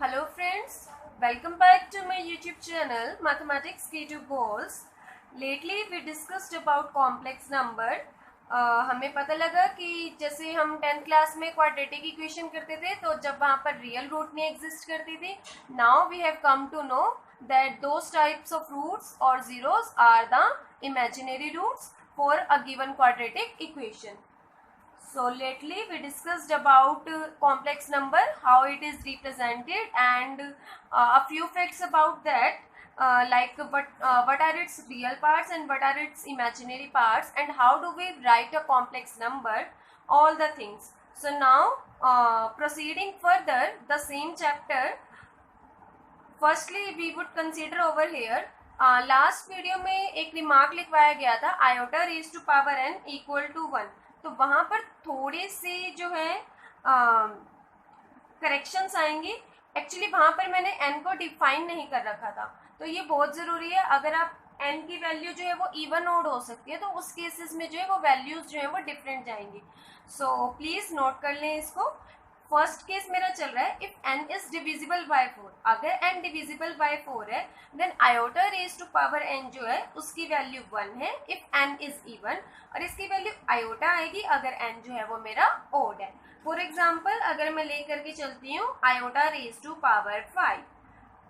Hello friends, welcome back to my YouTube channel Mathematics Key to Goals. Lately we discussed about complex number. हमें पता लगा कि जैसे हम 10th क्लास में क्वाड्रेटिक इक्वेशन करते थे तो जब वहाँ पर रियल रूट नहीं एग्जिस्ट करती थी. Now we have come to know that those types of roots और zeros are the imaginary roots for a given quadratic equation. So lately we discussed about complex number, how it is represented, and a few facts about that, like what are its real parts and what are its imaginary parts, and how do we write a complex number, all the things. So now proceeding further the same chapter, firstly we would consider over here last video में एक remark लिखवाया गया था iota raise to power n equal to 1. तो वहाँ पर थोड़े से जो है करेक्शंस आएंगे. एक्चुअली वहाँ पर मैंने n को डिफाइन नहीं कर रखा था, तो ये बहुत ज़रूरी है. अगर आप n की वैल्यू जो है वो इवन ऑड हो सकती है, तो उस केसेस में जो है वो वैल्यूज जो है वो डिफरेंट जाएंगी. सो प्लीज़ नोट कर लें इसको. फर्स्ट केस मेरा चल रहा है if n is divisible by 4. अगर n डिविजिबल बाय 4 है then iota raise to power n जो है उसकी वैल्यू 1 है इफ n इज इवन, और इसकी वैल्यू आयोटा आएगी अगर n जो है वो मेरा ओड है. फॉर एग्जाम्पल अगर मैं लेकर के चलती हूँ iota raise to power 5,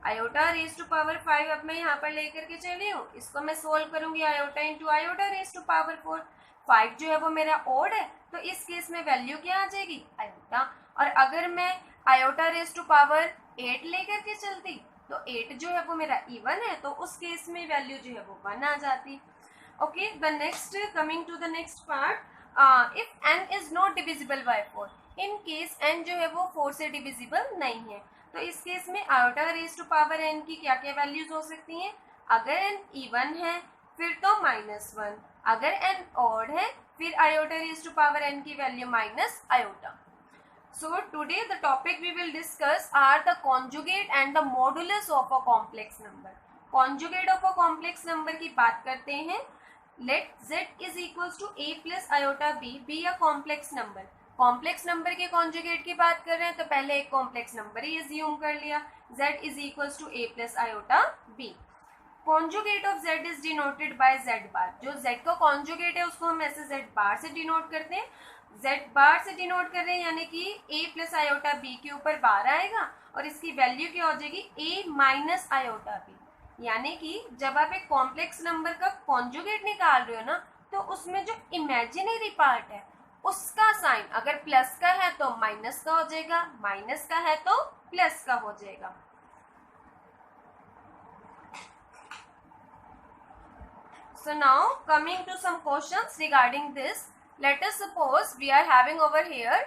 iota raise to power 5 अब मैं यहाँ पर लेकर के चली हूँ. इसको मैं सोल्व करूंगी iota into iota raise to power 4. 5 जो है वो मेरा ओड है, तो इस केस में वैल्यू क्या आ जाएगी आयोटा. और अगर मैं आयोटा रेज टू पावर 8 लेकर के चलती तो 8 जो है वो मेरा इवन है, तो उस केस में वैल्यू जो है वो 1 आ जाती. Okay, the next coming to the next part, if n is not divisible by 4. In case n जो है वो 4 से डिविजिबल नहीं है, तो इस केस में iota raise to power n की क्या क्या वैल्यूज हो सकती हैं. अगर n इवन है फिर तो -1, अगर n ऑड है फिर iota raise to power n की value minus iota. So today the topic we will discuss are the conjugate and the modulus of a complex number. Conjugate of a complex number की बात करते हैं. Let z is equals to a plus iota b be a complex number. Complex number के conjugate की बात कर रहे हैं तो पहले एक complex number ही assume कर लिया. z is equals to a plus iota b. Conjugate of z is denoted by z bar. जो z का conjugate है उसको हम ऐसे z bar से denote करते हैं. z बार से डिनोट कर रहे हैं यानी कि a प्लस आयोटा b के ऊपर बार आएगा और इसकी वैल्यू क्या हो जाएगी a माइनस आयोटा b. यानी कि जब आप एक कॉम्प्लेक्स नंबर का कॉन्जुगेट निकाल रहे हो ना, तो उसमें जो इमेजिनरी पार्ट है उसका साइन अगर प्लस का है तो माइनस का हो जाएगा, माइनस का है तो प्लस का हो जाएगा. So now coming to some questions regarding this. Let us suppose we are having over here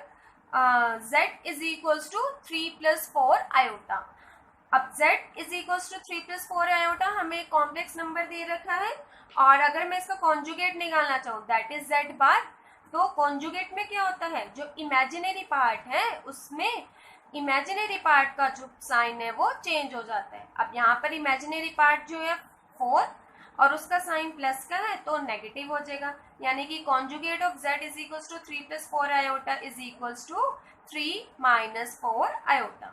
z is equals to 3 plus 4 iota. अब z is equals to 3 plus 4 iota हमें एक कॉम्प्लेक्स नंबर दे रखा है, और अगर मैं इसका कॉन्जुगेट निकालना चाहूँ दैट इज z बार, तो कॉन्जुगेट में क्या होता है जो इमेजिनरी पार्ट है उसमें इमेजिनरी पार्ट का जो साइन है वो चेंज हो जाता है. अब यहाँ पर इमेजिनरी पार्ट जो है 4 और उसका साइन प्लस का है तो नेगेटिव हो जाएगा. यानी कि conjugate of z is equals to 3 plus 4 iota is equals to 3 minus 4 iota.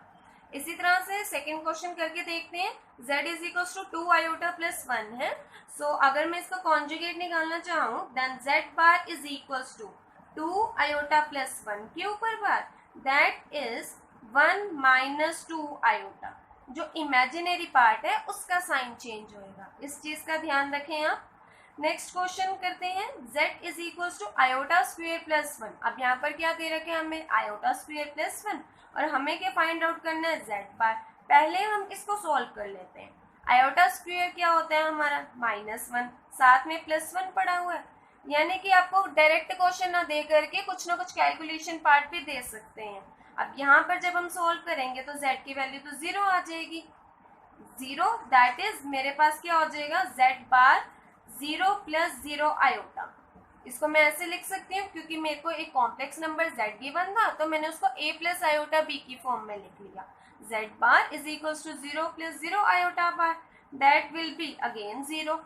इसी तरह से सेकंड क्वेश्चन करके देखते हैं. z is equals to 2 iota plus 1 है. सो अगर मैं इसका कॉन्जुगेट निकालना चाहूँ then z bar is equals to 2 iota plus 1 के ऊपर bar, that is 1 minus 2 iota. जो इमेजिनरी पार्ट है उसका साइन चेंज होएगा, इस चीज का ध्यान रखें आप. नेक्स्ट क्वेश्चन करते हैं. z is equals to iota square plus 1. अब यहाँ पर क्या दे रखे हैं हमें आयोटा स्क्वायर प्लस 1, और हमें क्या फाइंड आउट करना है z बार. पहले हम इसको सॉल्व कर लेते हैं. आयोटा स्क्वायर क्या होता है हमारा -1, साथ में +1 पड़ा हुआ है. यानी कि आपको डायरेक्ट क्वेश्चन ना दे करके कुछ ना कुछ कैलकुलेशन पार्ट भी दे सकते हैं. अब यहाँ पर जब हम सोल्व करेंगे तो z की वैल्यू तो 0 आ जाएगी. 0 दैट इज मेरे पास क्या हो जाएगा z बार 0 प्लस 0 आयोटा. इसको मैं ऐसे लिख सकती हूँ क्योंकि मेरे को एक कॉम्प्लेक्स नंबर z गिवन था तो मैंने उसको a प्लस आयोटा b की फॉर्म में लिख लिया. z bar is equals to 0 plus 0 iota bar, that will be again 0.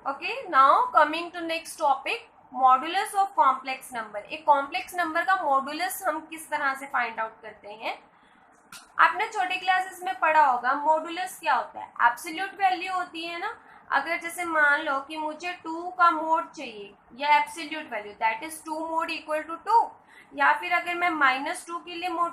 Okay, now coming to next topic, modulus of complex number. एक complex number का मॉडुलस हम किस तरह से फाइंड आउट करते हैं? आपने छोटी क्लासेस में पढ़ा होगा मॉडुलस क्या होता है, एब्सोल्यूट वैल्यू होती है ना। अगर जैसे मान लो कि मुझे 2 का मोड चाहिए, या absolute value that is 2 mod equal to 2, या फिर अगर मैं -2 के लिए मोड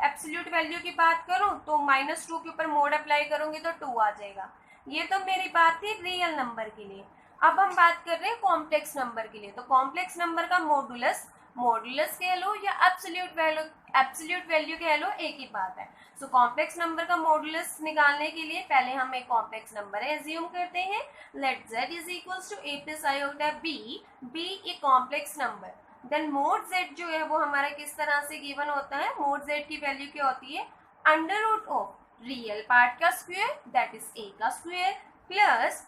एब्सोल्यूट वैल्यू की बात करूं तो -2 के ऊपर मोड अप्लाई करूंगी तो 2 आ जाएगा। ये तो मेरी बात थी रियल नंबर के लिए। अब हम बात कर रहे हैं कॉम्प्लेक्स नंबर के लिए। तो कॉम्प्लेक्स नंबर का मॉडुलस, मॉडुलस कह लो या एब्सोल्यूट वैल्यू कह लो, एक ही बात है। सो कॉम्प्लेक्स नंबर का मॉडुलस निकालने के लिए पहले हम एक कॉम्प्लेक्स नंबर एज्यूम करते हैं। Let z is equals to a plus iota b एक complex number. Then mod z जो है वो हमारा किस तरह से गिवन होता है, मोड z की वैल्यू क्या होती है, under root of real part का स्क्वायर दैट इज a का स्क्वायर प्लस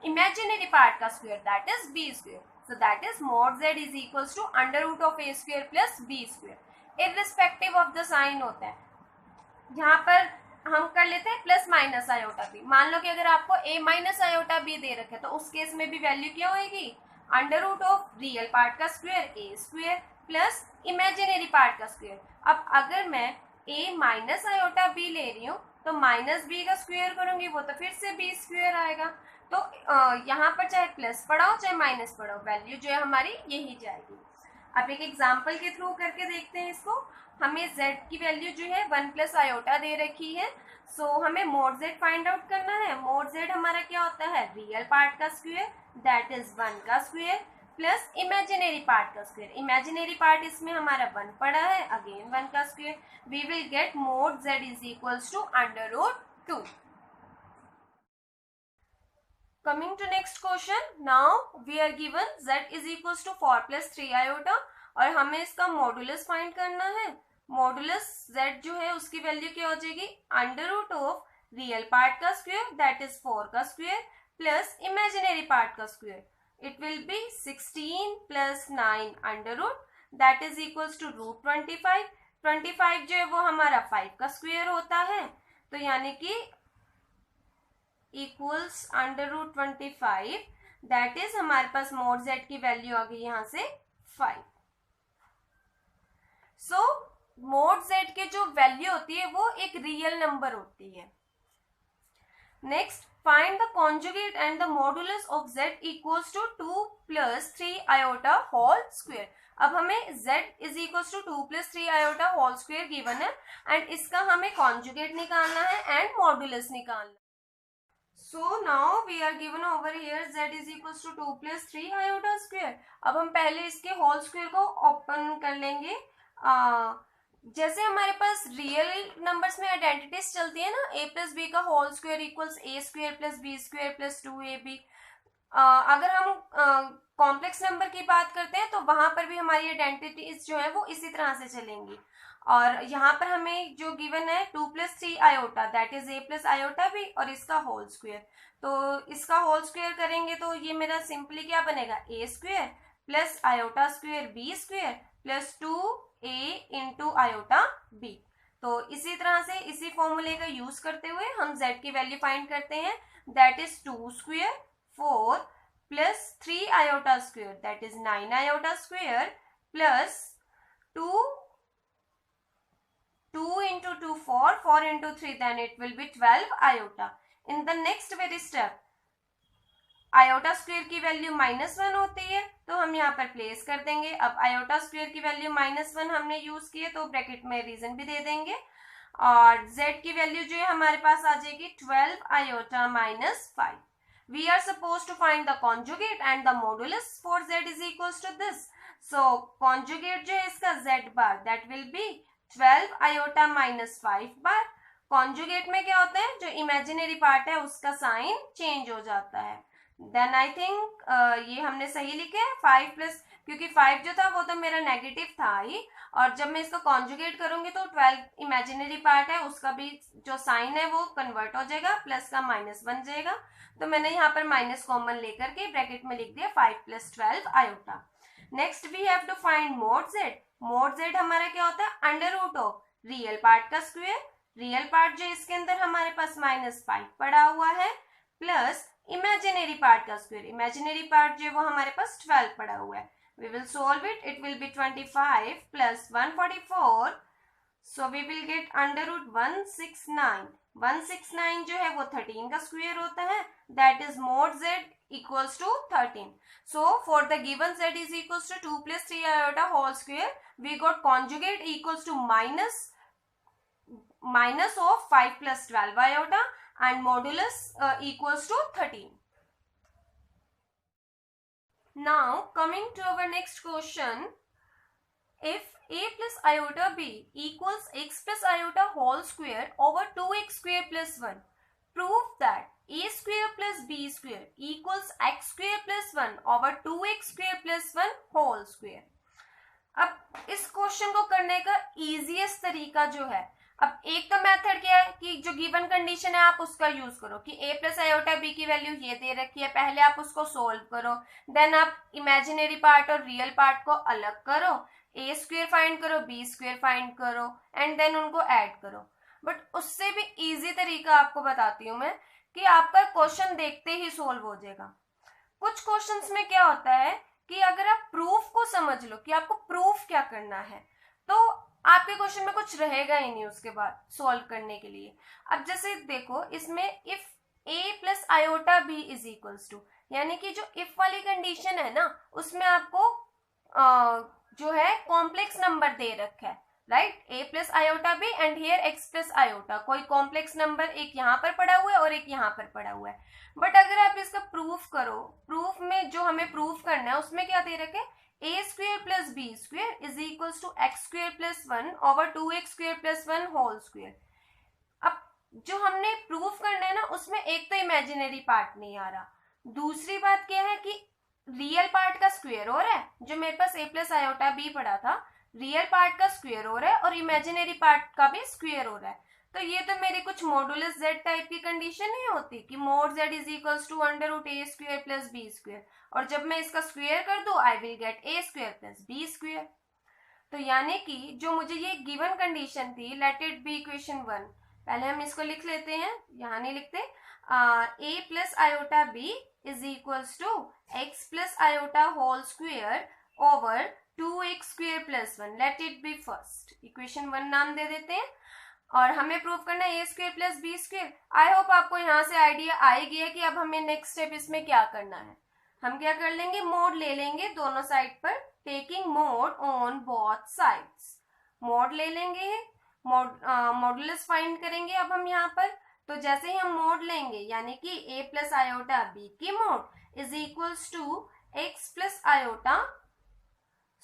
imaginary part का square that is b square. So that is mod z is equals to under root of a square plus b square, irrespective of the sign होता है। यहाँ पर हम कर लेते हैं प्लस माइनस आयोटा बी। मान लो कि अगर आपको a माइनस आयोटा बी दे रखे तो उस केस में भी वैल्यू क्या होगी, under root of real part का square a square plus imaginary part का स्क्वायर। अब अगर मैं a माइनस आयोटा बी ले रही हूँ तो माइनस बी का स्क्वायर करूंगी वो तो फिर से बी स्क्वायर आएगा। तो यहाँ पर चाहे प्लस पढ़ाओ चाहे माइनस पढ़ाओ वैल्यू जो है हमारी यही जाएगी। अब एक एग्जाम्पल के थ्रू करके देखते हैं इसको। हमें z की वैल्यू जो है 1 प्लस आयोटा दे रखी है। सो हमें मोड z फाइंड आउट करना है। मोड z हमारा क्या होता है, रियल पार्ट का स्क्वायर दैट इज 1 का स्क्वायर प्लस इमेजिनरी पार्ट का स्क्वायर। इमेजिनरी पार्ट इसमें हमारा 1 पड़ा है, अगेन 1 का square. We will get mod z is equals to under root 2। Coming to next question, now we are given z is equals to 4 plus 3 iota और हमें इसका modulus find करना है। मॉडुलस z जो है उसकी वैल्यू क्या हो जाएगी, under root of real part का स्क्वायर दैट इज 4 का स्क्वायर प्लस इमेजिनरी पार्ट का square. It will be 16 plus 9 under root that is equals to root 25। 25 जो है वो हमारा 5 का स्क्वायर होता है, तो यानी कि equals under root 25 that is हमारे पास मोड z की वैल्यू आ गई यहाँ से 5। सो मोड z की जो वैल्यू होती है वो एक रियल नंबर होती है। Next, find the conjugate and the modulus of z equals to 2 plus 3 iota whole square. अब हमें z is equals to 2 plus 3 iota whole square given है एंड इसका हमें कॉन्जुगेट निकालना है एंड मॉडुलस निकालना है। So now we are given over here z is equals to 2 plus 3 iota square। अब हम पहले इसके होल स्क्वायर को ओपन कर लेंगे। जैसे हमारे पास रियल नंबर्स में आइडेंटिटीज चलती है ना, a प्लस बी का whole square equals a square plus b square plus 2ab। अगर हम कॉम्प्लेक्स नंबर की बात करते हैं तो वहां पर भी हमारी आइडेंटिटीज जो है वो इसी तरह से चलेंगी। और यहाँ पर हमें जो गिवन है 2 plus 3 iota that is a plus iota भी और इसका होल स्क्वायर। तो इसका होल स्क्वायर करेंगे तो ये मेरा सिंपली क्या बनेगा, a square plus iota square b square plus 2a into iota b। तो इसी तरह से इसी फॉर्मूले का यूज करते हुए हम z की वैल्यू फाइंड करते हैं that is 2 square 4 plus 3 iota square that is 9 iota square plus 2 into 2 4 into 3 then it will be 12 iota। in the next very step iota square की वैल्यू -1 होती है तो हम यहाँ पर प्लेस कर देंगे। अब आयोटा स्क्वायर की वैल्यू -1 हमने यूज की है तो ब्रैकेट में रीजन भी दे देंगे और z की वैल्यू जो है हमारे पास आ जाएगी 12 iota -5। we are supposed to find the conjugate and the modulus for z is equals to this। so conjugate जो है इसका z bar that will be 12 iota -5 bar. Conjugate में क्या होता है, जो इमेजिनरी पार्ट है उसका साइन चेंज हो जाता है। देन आई थिंक ये हमने सही लिखे है 5 प्लस, क्योंकि 5 जो था वो तो मेरा नेगेटिव था ही और जब मैं इसको कॉन्जुगेट करूंगी तो 12 इमेजिनरी पार्ट है उसका भी जो साइन है वो कन्वर्ट हो जाएगा, प्लस का माइनस बन जाएगा। तो मैंने यहाँ पर माइनस कॉमन लेकर के ब्रैकेट में लिख दिया 5 plus 12 iota. Next we have to find mod z। Mod z हमारा क्या होता है, under root of real part का स्क्वायर, रियल पार्ट जो इसके अंदर हमारे पास -5 पड़ा हुआ है प्लस इमेजिनरी पार्ट का स्क्वायर, इमेजिनरी पार्ट जो वो हमारे पास 12 पड़ा हुआ है। We will solve it, it will be 25 plus 144 so we will get under root 169. 169 जो है वो 13 का स्क्वायर होता है, that is mod z equals to 13. So for the given z is equals to 2 plus 3 iota whole square, we got conjugate equals to minus of 5 plus 12 iota and modulus equals to 13. Now coming to our next question, if a plus iota b equals x plus iota whole square over 2x square plus 1, prove that a square plus b square equals x square plus 1 over 2x square plus 1 whole square. अब इस question को करने का easiest तरीका जो है, अब एक तो मेथड क्या है कि जो गिवन कंडीशन है आप उसका यूज करो कि a प्लस आयोटा b की वैल्यू ये दे रखी है, पहले आप उसको सोल्व करो, देन आप इमेजिनरी पार्ट और रियल पार्ट को अलग करो, a स्क्वायर फाइंड करो, b स्क्वायर फाइंड करो एंड देन उनको ऐड करो. बट उससे भी इजी तरीका आपको बताती हूँ मैं कि आपका क्वेश्चन देखते ही सोल्व हो जाएगा. कुछ क्वेश्चंस में क्या होता है कि अगर आप प्रूफ को समझ लो कि आपको प्रूफ क्या करना है तो आपके क्वेश्चन में कुछ रहेगा ही नहीं उसके बाद सॉल्व करने के लिए. अब जैसे देखो इसमें if a plus iota b is equals to, यानी कि जो इफ वाली कंडीशन है ना उसमें आपको जो है कॉम्प्लेक्स नंबर दे रखा है, right, a plus iota b and here x plus iota, कोई कॉम्प्लेक्स नंबर एक यहाँ पर पड़ा हुआ है और एक यहाँ पर पड़ा हुआ है. बट अगर आप इसका प्रूफ करो, प्रूफ में जो हमें प्रूफ करना है उसमें क्या दे रखे, a square plus b square is equals to x square plus 1 over 2x square plus 1 whole square. अब जो हमने प्रूफ करना है ना उसमें एक तो इमेजिनरी पार्ट नहीं आ रहा, दूसरी बात क्या है कि रियल पार्ट का स्क्वायर हो रहा है, जो मेरे पास a प्लस आयोटा b पड़ा था रियल पार्ट का स्क्वायर हो रहा है और इमेजिनरी पार्ट का भी स्क्वायर हो रहा है. तो ये तो मेरी कुछ मॉडुलस z टाइप की कंडीशन नहीं होती कि mod z is equals to under root a square plus b square, और जब मैं इसका स्क्वायर कर दूं I will get a square plus b square. तो यानी कि जो मुझे ये गिवन कंडीशन थी, लेट इट बी इक्वेशन 1, पहले हम इसको लिख लेते हैं, यहाँ नहीं लिखते, a plus iota b is equals to x plus iota whole square over 2x square plus 1, let it be first equation 1 नाम दे देते हैं. और हमें प्रूव करना है a square plus b square. I hope आपको यहाँ से आइडिया आ ही गया कि अब हमें नेक्स्ट स्टेप इसमें क्या करना है. हम क्या कर लेंगे, मोड ले लेंगे दोनों साइड पर, taking mod on both sides. Mode ले लेंगे, मॉडुलस फाइंड करेंगे अब हम यहाँ पर. तो जैसे ही हम मोड लेंगे यानी कि a प्लस आयोटा b की mod is equals to x plus iota,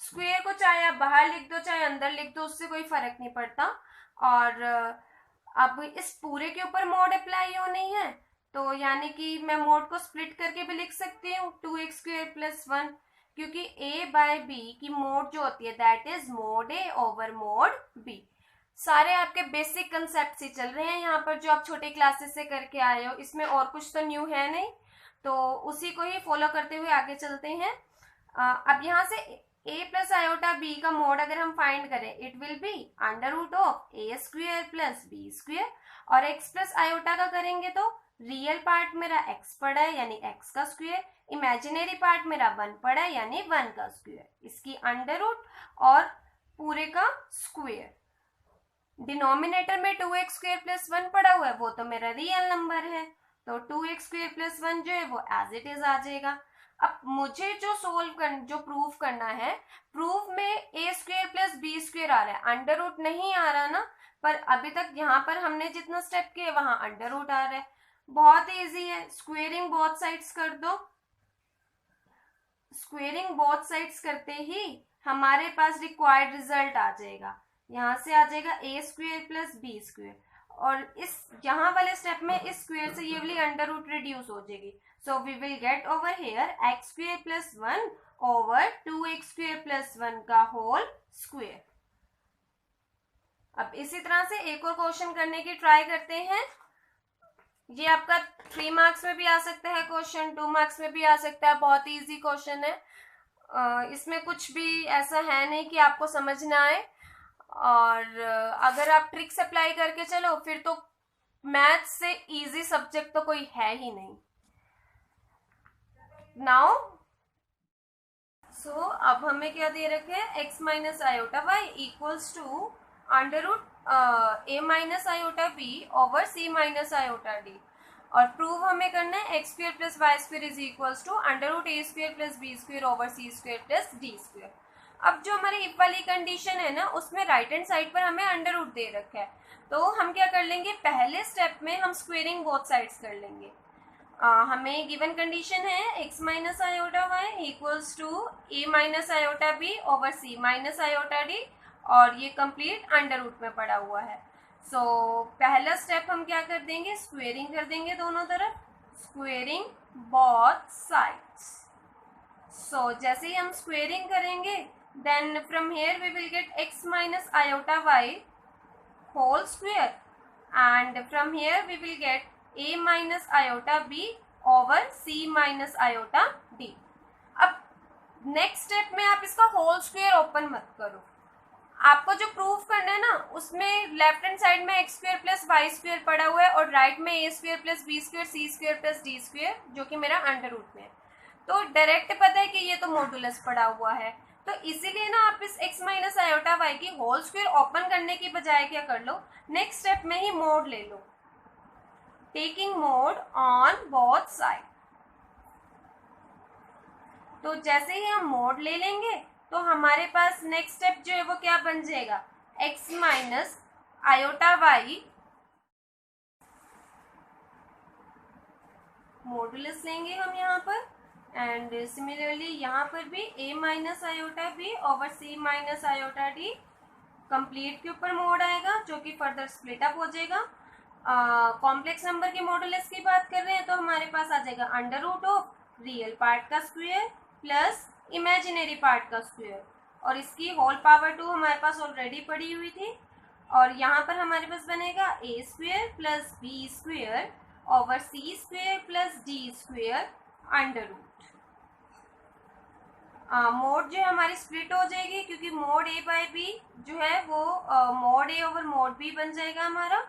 square को चाहे आप बाहर लिख दो चाहे अंदर लिख दो उससे कोई फर्क नहीं पड़ता. और अब इस पूरे के ऊपर मोड अप्लाई होनी है तो यानी कि मैं मोड को स्प्लिट करके भी लिख सकती हूँ 2x स्क्वायर प्लस 1, क्योंकि a बाय b की मोड जो होती है that is mode a over mode b. सारे आपके बेसिक कंसेप्ट ही चल रहे हैं यहाँ पर जो आप छोटे क्लासेस से करके आए हो, इसमें और कुछ तो न्यू है नहीं, तो उसी को ही फॉलो करते हुए आगे चलते हैं. अब यहाँ से a प्लस आयोटा b का मोड अगर हम फाइंड करें it will be under root of a square plus b square, और x प्लस आयोटा का करेंगे तो रियल पार्ट मेरा x पड़ा है यानी x का स्क्वायर, इमेजिनरी पार्ट मेरा 1 पड़ा है यानी 1 का स्क्वायर, इसकी अंडर रूट और पूरे का स्क्वायर. डिनोमिनेटर में 2x स्क्वायर प्लस 1 पड़ा हुआ है वो तो मेरा रियल नंबर है, तो 2x स्क्वायर प्लस 1 जो है वो एज इट इज आ जाएगा. अब मुझे जो प्रूफ करना है, प्रूफ में a square plus b square आ रहा है, अंडर रूट नहीं आ रहा ना, पर अभी तक यहाँ पर हमने जितना स्टेप किए वहां अंडर रूट आ रहा है. बहुत इजी है, स्क्वेयरिंग बोथ साइड्स कर दो. स्क्वेयरिंग बोथ साइड्स करते ही हमारे पास रिक्वायर्ड रिजल्ट आ जाएगा, यहाँ से आ जाएगा a square plus b square, और इस यहाँ वाले स्टेप में इस स्क्वायर से ये वाली अंडर रूट रिड्यूस हो जाएगी. So we will get over here x square plus 1 over 2x square plus 1 का होल स्क्वायर. अब इसी तरह से एक और क्वेश्चन करने की ट्राई करते हैं. ये आपका 3 मार्क्स में भी आ सकता है क्वेश्चन, 2 मार्क्स में भी आ सकता है, बहुत ही इजी क्वेश्चन है. इसमें कुछ भी ऐसा है नहीं कि आपको समझ ना आए, और अगर आप ट्रिक्स अप्लाई करके चलो फिर तो मैथ से इजी सब्जेक्ट तो कोई है ही नहीं. नाउ अब हमें क्या दे रखे हैं, x minus iota y equals to under root a minus iota b over c minus iota d। और प्रूव हमें करना है x square plus y square is equals to under root a square plus b square over c square plus d square. अब जो हमारी if वाली condition है ना, उसमें राइट हैंड साइड पर हमें अंडर रूट दे रखा है, तो हम क्या कर लेंगे, पहले स्टेप में हम स्क्वेयरिंग बोथ साइड्स कर लेंगे। हमें गिवन कंडीशन है x minus iota y equals to a minus iota b over c minus iota d, और ये कंप्लीट अंडर रूट में पड़ा हुआ है। सो पहला स्टेप हम क्या कर देंगे, स्क्वेयरिंग कर देंगे दोनों तरफ, स्क्वेयरिंग बोथ साइड्स। सो जैसे ही हम स्क्वेयरिंग करेंगे, then from here we will get x minus iota y whole square, and from here we will get a minus iota b over c minus iota d। अब next step में आप इसका whole square open मत करो, आपको जो proof करना है ना, उसमें लेफ्ट हैंड साइड में x square plus y square पड़ा हुआ है और राइट में a square plus b square c square plus d square, जो कि मेरा अंडर रूट में है। तो डायरेक्ट पता है कि ये तो मॉडुलस पड़ा हुआ है, तो इसीलिए ना आप इस x माइनस आयोटा वाई की होल स्क्वायर ओपन करने की बजाय क्या कर लो, नेक्स्ट स्टेप में ही मोड ले लो, taking mod on both side. तो जैसे ही हम मोड ले लेंगे तो हमारे पास नेक्स्ट स्टेप जो है वो क्या बन जाएगा, x minus iota y modulus लेंगे हम यहाँ पर, एंड सिमिलरली यहाँ पर भी a minus iota b over c minus iota d complete के ऊपर मोड आएगा, जो कि फर्दर स्प्लिट अप हो जाएगा। कॉम्प्लेक्स नंबर के मॉडुलस की बात कर रहे हैं तो हमारे पास आ जाएगा under root of real part का स्क्वायर प्लस इमेजिनरी पार्ट का स्क्वायर, और इसकी होल पावर 2 हमारे पास ऑलरेडी पड़ी हुई थी, और यहाँ पर हमारे पास बनेगा a square plus b square over c square plus d square under root. Mod जो है हमारी स्प्लिट हो जाएगी, क्योंकि मोड a बाई बी जो है वो mode a over mode b बन जाएगा हमारा।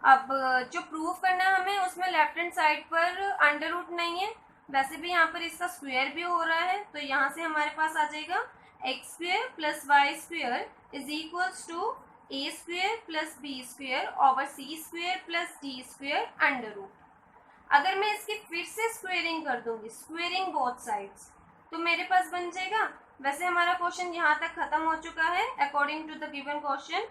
अब जो प्रूफ करना है हमें, उसमें लेफ्ट हैंड साइड पर अंडर रूट नहीं है, वैसे भी यहाँ पर इसका स्क्वायर भी हो रहा है, तो यहाँ से हमारे पास आ जाएगा x square plus y square is equals to a square plus b square over c square plus d square under root. अगर मैं इसकी फिर से स्क्वेयरिंग कर दूंगी, स्क्वेयरिंग बोथ साइड्स, तो मेरे पास बन जाएगा, वैसे हमारा क्वेश्चन यहाँ तक खत्म हो चुका है according to the given question,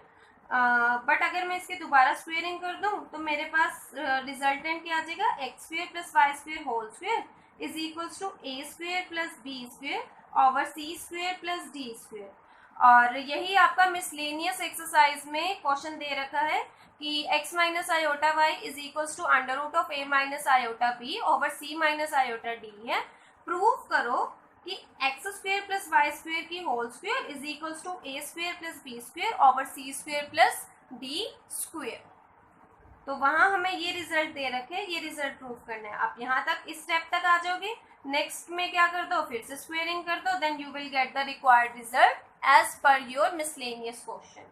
but अगर मैं इसकी दोबारा स्क्वेयरिंग कर दूं तो मेरे पास रिजल्टेंट क्या आ जाएगा, x square plus y square whole square is equals to a square plus b square over c square plus d square. और यही आपका मिसलेनियस एक्सरसाइज में क्वेश्चन दे रखा है कि x minus iota y is equals to under root of a minus iota b over c minus iota d है। Proof करो कि x square plus y square की whole square is equals to a square plus b square over c square plus d square. तो वहां हमें ये result दे रखे, ये रिजल्ट प्रूफ करना है। आप यहाँ तक इस स्टेप तक आ जाओगे, नेक्स्ट में क्या कर दो, फिर से स्क्वेयरिंग कर दो, then you will get the required result as per your miscellaneous question.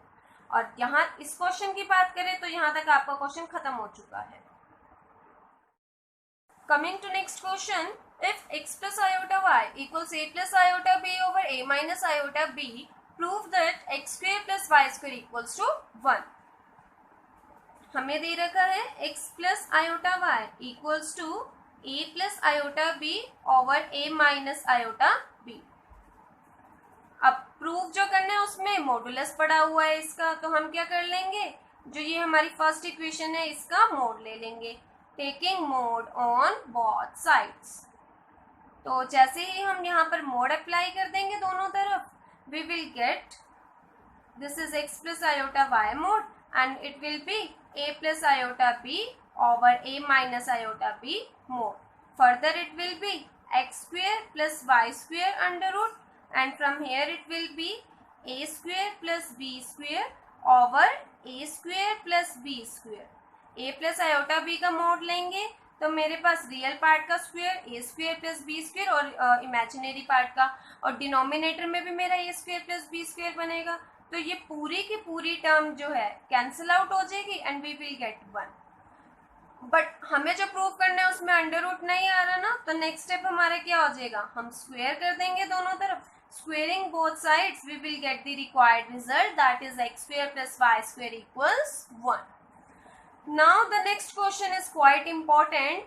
और यहाँ इस क्वेश्चन की बात करें तो यहाँ तक आपका क्वेश्चन खत्म हो चुका है। Coming to next question, if x plus iota y equals a plus iota b over a minus iota b, prove that x square plus y square equals to 1। हमें दे रखा है x plus iota y equals to a plus iota b over a minus iota b। अब proof जो करना है उसमें modulus पड़ा हुआ है इसका, तो हम क्या कर लेंगे, जो ये हमारी फर्स्ट इक्वेशन है इसका मोड ले लेंगे, taking mod on both sides. तो जैसे ही हम यहाँ पर मोड अप्लाई कर देंगे दोनों तरफ, we will get this is x plus iota y mod and it will be a plus iota b over a minus iota b mod. Further it will be x square plus y square under root, and from here it will be a square plus b square over a square plus b square. a plus iota b का mod लेंगे तो मेरे पास real part का square ए square plus b square और imaginary part का, और denominator में भी मेरा ए स्क्वायर प्लस बी स्क्वायर बनेगा, तो ये पूरी की पूरी टर्म जो है कैंसिल आउट हो जाएगी and we will get 1। But हमें जो प्रूव करना है उसमें अंडर रूट नहीं आ रहा ना, तो नेक्स्ट स्टेप हमारा क्या हो जाएगा, हम स्क्वायर कर देंगे दोनों तरफ। Squaring both sides, we will get the required result, that is x square plus y square equals 1. Now the next question is quite important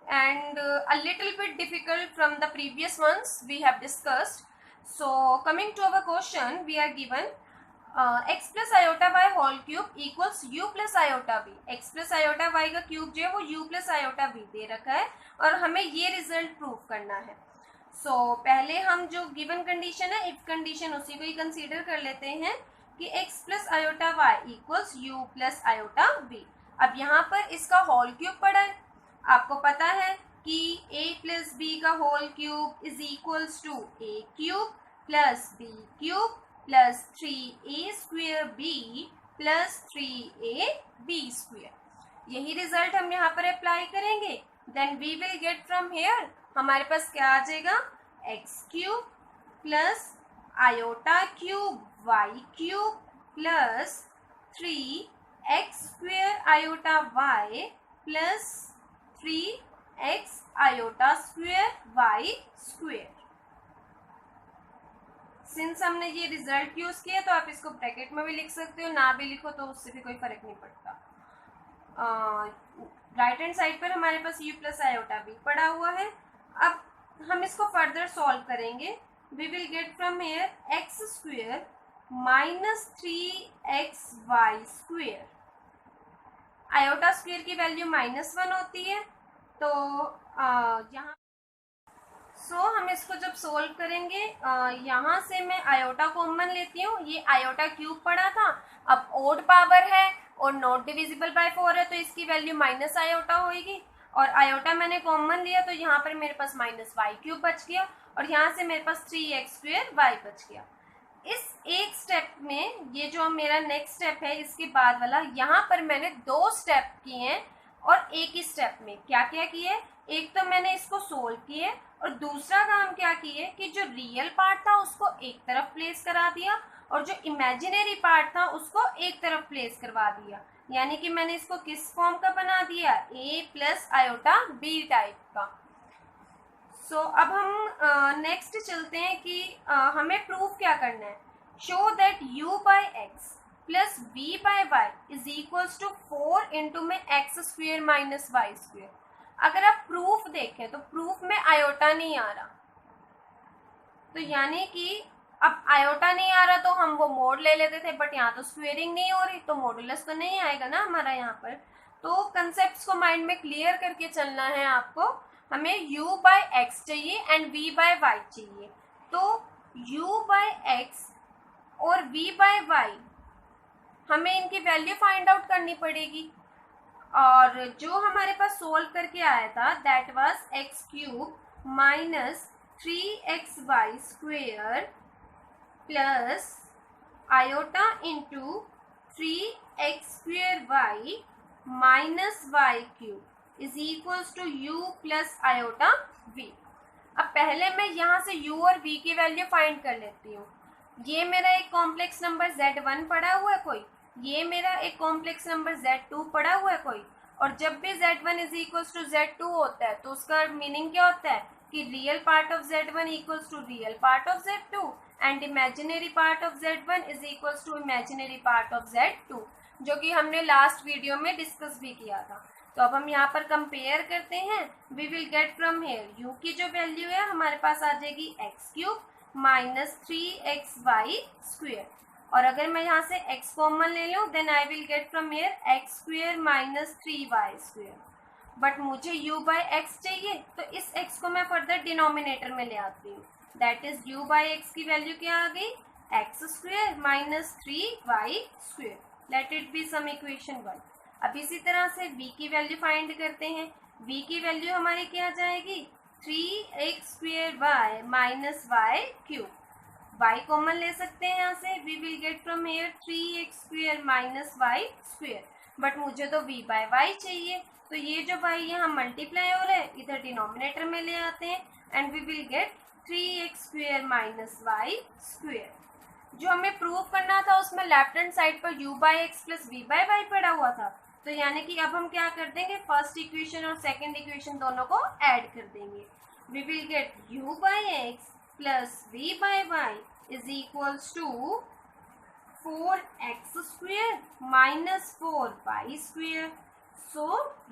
and a little bit difficult from the previous ones we have discussed. So coming to our question, we are given x plus iota y whole cube equals u plus iota v. x plus iota y का cube जो है वो u plus iota v दे रखा है और हमें ये result prove करना है. सो पहले हम जो गिवन कंडीशन है, इफ कंडीशन, उसी को ही कंसीडर कर लेते हैं कि x plus iota y equals u plus iota v. अब यहाँ पर इसका होल क्यूब पड़ा है. आपको पता है कि a प्लस b का whole cube is equals to a cube plus b cube plus 3a square b plus 3ab square. यही रिजल्ट हम यहाँ पर अप्लाई करेंगे. Then we will get from here, हमारे पास क्या आ जाएगा, x cube plus iota cube y cube plus 3x square iota y plus 3x iota square y square. Since हमने ये रिजल्ट यूज किया तो आप इसको ब्रैकेट में भी लिख सकते हो, ना भी लिखो तो उससे भी कोई फर्क नहीं पड़ता. राइट हैंड साइड पर हमारे पास u प्लस आयोटा b पड़ा हुआ है. अब हम इसको फर्दर सॉल्व करेंगे. We will get from here x square minus 3xy square. Iota square की वैल्यू -1 होती है तो यहाँ हम इसको जब सोल्व करेंगे, यहाँ से मैं आयोटा कॉमन लेती हूँ. ये आयोटा क्यूब पड़ा था, अब ओड पावर है और नॉट डिविजिबल बाय 4 है तो इसकी वैल्यू माइनस आयोटा होगी. और आयोटा मैंने कॉमन लिया तो यहाँ पर मेरे पास माइनस वाई क्यूब बच गया और यहाँ से मेरे पास 3x स्क्वेयर वाई बच गया. इस एक स्टेप में, ये जो मेरा नेक्स्ट स्टेप है इसके बाद वाला, यहाँ पर मैंने 2 स्टेप किए हैं और एक ही स्टेप में क्या क्या किए. एक तो मैंने इसको सोल्व किए और दूसरा काम क्या किए कि जो रियल पार्ट था उसको एक तरफ प्लेस करा दिया और जो इमेजिनरी पार्ट था उसको एक तरफ प्लेस करवा दिया. यानी कि मैंने इसको किस फॉर्म का बना दिया, a plus iota b type का. सो अब हम नेक्स्ट चलते हैं कि हमें प्रूफ क्या करना है. Show that u by x plus v by y is equals to 4 into में x square minus y square. अगर आप प्रूफ देखें तो प्रूफ में आयोटा नहीं आ रहा, तो यानी कि अब आयोटा नहीं आ रहा तो हम वो मोड ले लेते थे, बट यहाँ तो स्क्वेयरिंग नहीं हो रही तो मॉडुलस तो नहीं आएगा ना हमारा यहाँ पर. तो कंसेप्ट्स को माइंड में क्लियर करके चलना है आपको. हमें u बाय एक्स चाहिए एंड v बाय वाई चाहिए. तो u बाय एक्स और v बाय वाई हमें इनकी वैल्यू फाइंड आउट करनी पड़ेगी. और जो हमारे पास सोल्व करके आया था that was x cube minus 3xy square plus iota into 3x square y minus y cube is equals to u plus iota v. अब पहले मैं यहाँ से u और v की वैल्यू फाइंड कर लेती हूँ. ये मेरा एक कॉम्प्लेक्स नंबर z1 पड़ा हुआ है कोई, ये मेरा एक कॉम्प्लेक्स नंबर z2 पड़ा हुआ है कोई. और जब भी z1 is equals to z2 होता है तो उसका मीनिंग क्या होता है कि real part of z1 equals to real part of z2 and imaginary part of z1 is equals to imaginary part of z2, जो कि हमने लास्ट वीडियो में डिस्कस भी किया था. तो अब हम यहाँ पर कंपेयर करते हैं. We will get from here u की जो वैल्यू है हमारे पास आ जाएगी x cube minus 3xy square. और अगर मैं यहाँ से x कॉमन ले लूँ then I will get from here x square minus 3y square. But मुझे u बाय एक्स चाहिए तो इस x को मैं फर्दर डिनोमिनेटर में ले आती हूँ. That is u by x की वैल्यू क्या आ गई, x square minus 3y square. Let it be some equation 1. अब इसी तरह से v की वैल्यू फाइंड करते हैं. v की वैल्यू हमारी क्या जाएगी, 3x square y minus y cube. y common ले सकते हैं यहाँ से. We will get from here 3x square minus y square. But मुझे तो v बाय वाई चाहिए तो ये जो y यहाँ मल्टीप्लाई हो रहा है इधर डिनोमिनेटर में ले आते हैं and we will get 3x square minus y square. जो हमें प्रूव करना था उसमें लेफ्ट हैंड साइड पर u by x plus v by y पड़ा हुआ था. तो यानी कि अब हम क्या कर देंगे, फर्स्ट इक्वेशन और सेकंड इक्वेशन दोनों को ऐड कर देंगे. We will get u by x plus v by y is equals to 4x square minus 4y square. So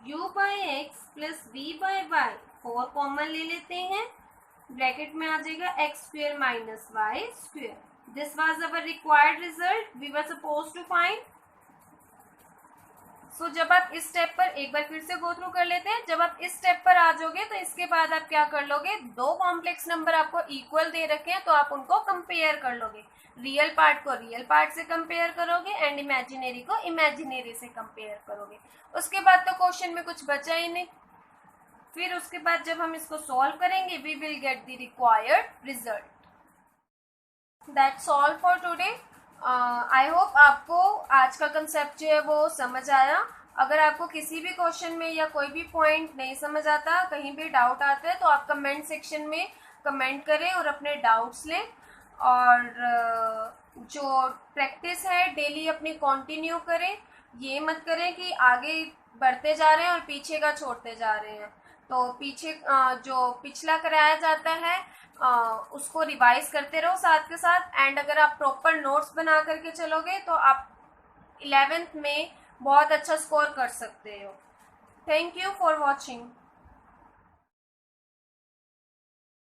u by x plus v by y 4 common ले लेते हैं, bracket में आ जाएगा x square minus y square. This was our required result we were supposed to find. So जब आप इस step पर एक बार फिर से गो थ्रू कर लेते हैं, जब आप इस स्टेप पर आ जाओगे तो इसके बाद आप क्या कर लोगे, दो कॉम्प्लेक्स नंबर आपको इक्वल दे रखे हैं तो आप उनको कंपेयर कर लोगे. रियल पार्ट को रियल पार्ट से कंपेयर करोगे एंड इमेजिनरी को इमेजिनरी से कंपेयर करोगे. उसके बाद तो क्वेश्चन में कुछ बचा ही नहीं. फिर उसके बाद जब हम इसको सॉल्व करेंगे we will get the required result. That's all for today. I hope आपको आज का कंसेप्ट जो है वो समझ आया. अगर आपको किसी भी क्वेश्चन में या कोई भी पॉइंट नहीं समझ आता, कहीं भी डाउट आता है, तो आप कमेंट सेक्शन में कमेंट करें और अपने डाउट्स लें. और जो प्रैक्टिस है डेली अपनी कंटिन्यू करें. ये मत करें कि आगे बढ़ते जा रहे हैं और पीछे का छोड़ते जा रहे हैं. तो पीछे जो पिछला कराया जाता है उसको रिवाइज करते रहो साथ के साथ. एंड अगर आप प्रॉपर नोट्स बना करके चलोगे तो आप 11th में बहुत अच्छा स्कोर कर सकते हो. Thank you for watching.